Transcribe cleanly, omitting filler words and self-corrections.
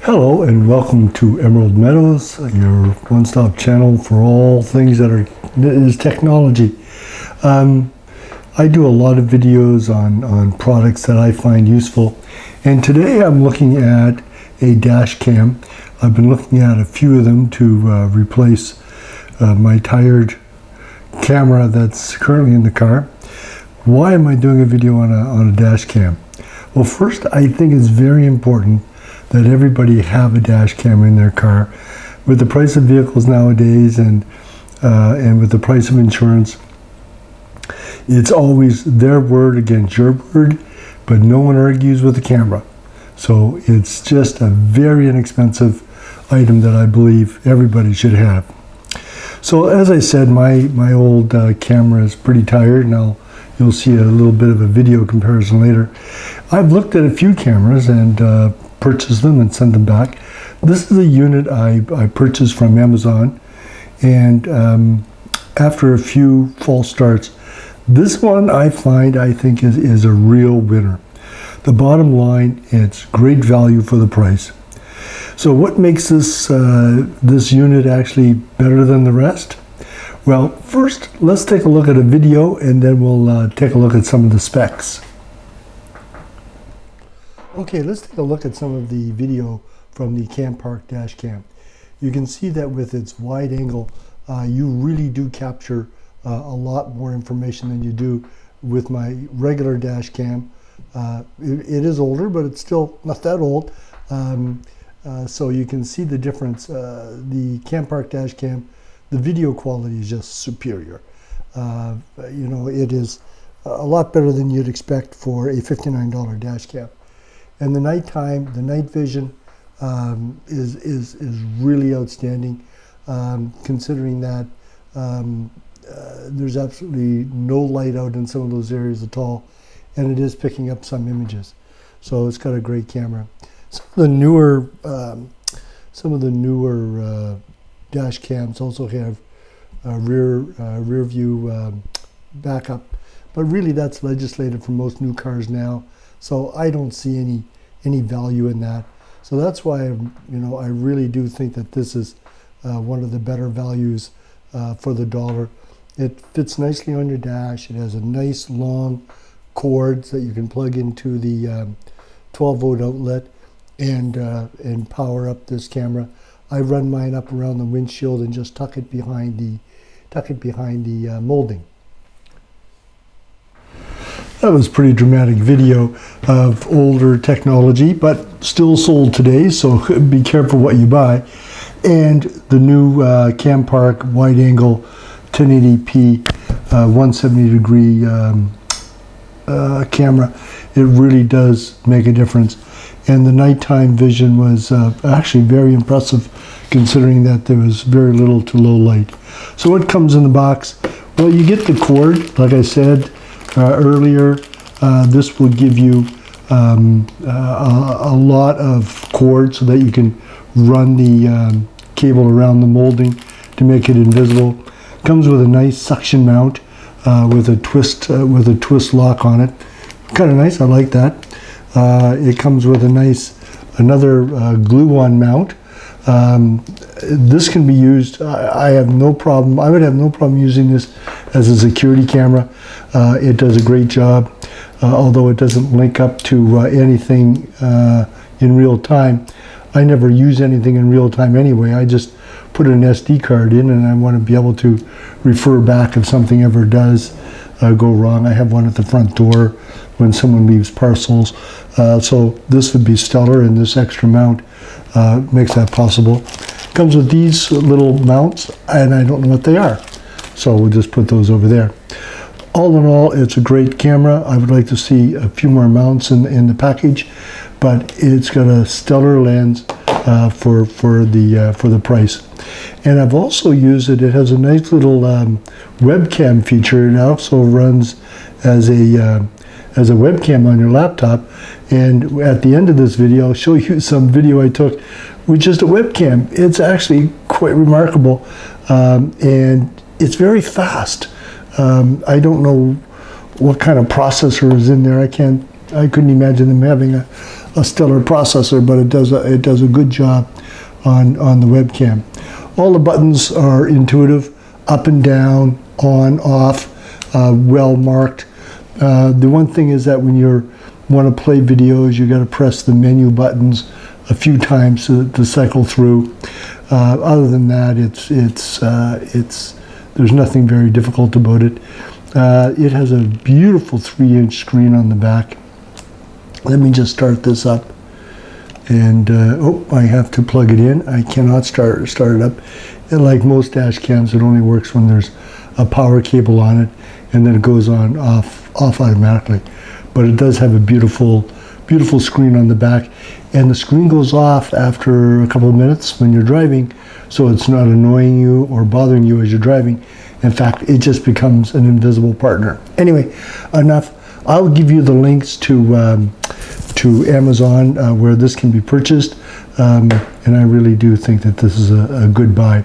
Hello and welcome to Emerald Meadows, your one-stop channel for all things that is technology. I do a lot of videos on products that I find useful, and today I'm looking at a dash cam. I've been looking at a few of them to replace my tired camera that's currently in the car. Why am I doing a video on a dash cam? Well, first, I think it's very important that everybody have a dash cam in their car. With the price of vehicles nowadays and with the price of insurance, it's always their word against your word, but no one argues with the camera. So it's just a very inexpensive item that I believe everybody should have. So as I said, my old camera is pretty tired. Now you'll see a little bit of a video comparison later. I've looked at a few cameras and purchased them and sent them back. This is a unit I purchased from Amazon, and after a few false starts, this one I think is a real winner. The bottom line, it's great value for the price. So what makes this this unit actually better than the rest? Well, first let's take a look at a video, and then we'll take a look at some of the specs. Okay, let's take a look at some of the video from the Campark Dashcam. You can see that with its wide angle, you really do capture a lot more information than you do with my regular dash cam. It is older, but it's still not that old. So you can see the difference. The Campark Dashcam, the video quality is just superior. You know, it is a lot better than you'd expect for a $59 dash cam. And the nighttime, the night vision is really outstanding, considering that there's absolutely no light out in some of those areas at all, and it is picking up some images. So it's got a great camera. Some of the newer dash cams also have rear view backup, but really that's legislated for most new cars now. So I don't see any value in that. So that's why I really do think that this is one of the better values for the dollar. It fits nicely on your dash. It has a nice long cords that you can plug into the 12-volt outlet and power up this camera. I run mine up around the windshield and just tuck it behind the molding. That was a pretty dramatic video of older technology, but still sold today, so be careful what you buy. And the new Campark wide-angle 1080p 170-degree camera, it really does make a difference. And the nighttime vision was actually very impressive, considering that there was very little to low light. So what comes in the box? Well, you get the cord, like I said earlier. This will give you a lot of cord so that you can run the cable around the molding to make it invisible. Comes with a nice suction mount with a twist lock on it. Kind of nice, I like that. It comes with another glue-on mount. This can be used. I would have no problem using this as a security camera. It does a great job, although it doesn't link up to anything in real time. I never use anything in real time anyway. I just put an SD card in, and I want to be able to refer back if something ever does go wrong. I have one at the front door when someone leaves parcels. So this would be stellar, and this extra mount makes that possible. Comes with these little mounts, and I don't know what they are. So we'll just put those over there. All in all, it's a great camera. I would like to see a few more mounts in the package, but it's got a stellar lens for the price. And I've also used it. It has a nice little webcam feature. It also runs as a webcam on your laptop. And at the end of this video, I'll show you some video I took with just a webcam. It's actually quite remarkable, and it's very fast. I don't know what kind of processor is in there. I couldn't imagine them having a stellar processor, but it does a good job on the webcam. All the buttons are intuitive, up and down, on, off, well marked. The one thing is that when you want to play videos, you got to press the menu buttons a few times to cycle through. Other than that, there's nothing very difficult about it. It has a beautiful 3-inch screen on the back. Let me just start this up. And oh, I have to plug it in. I cannot start it up. And like most dash cams, it only works when there's a power cable on it, and then it goes on off automatically. But it does have a beautiful screen on the back, and the screen goes off after a couple of minutes when you're driving, so it's not annoying you or bothering you as you're driving. In fact, it just becomes an invisible partner. Anyway, enough. I'll give you the links to Amazon where this can be purchased, and I really do think that this is a good buy.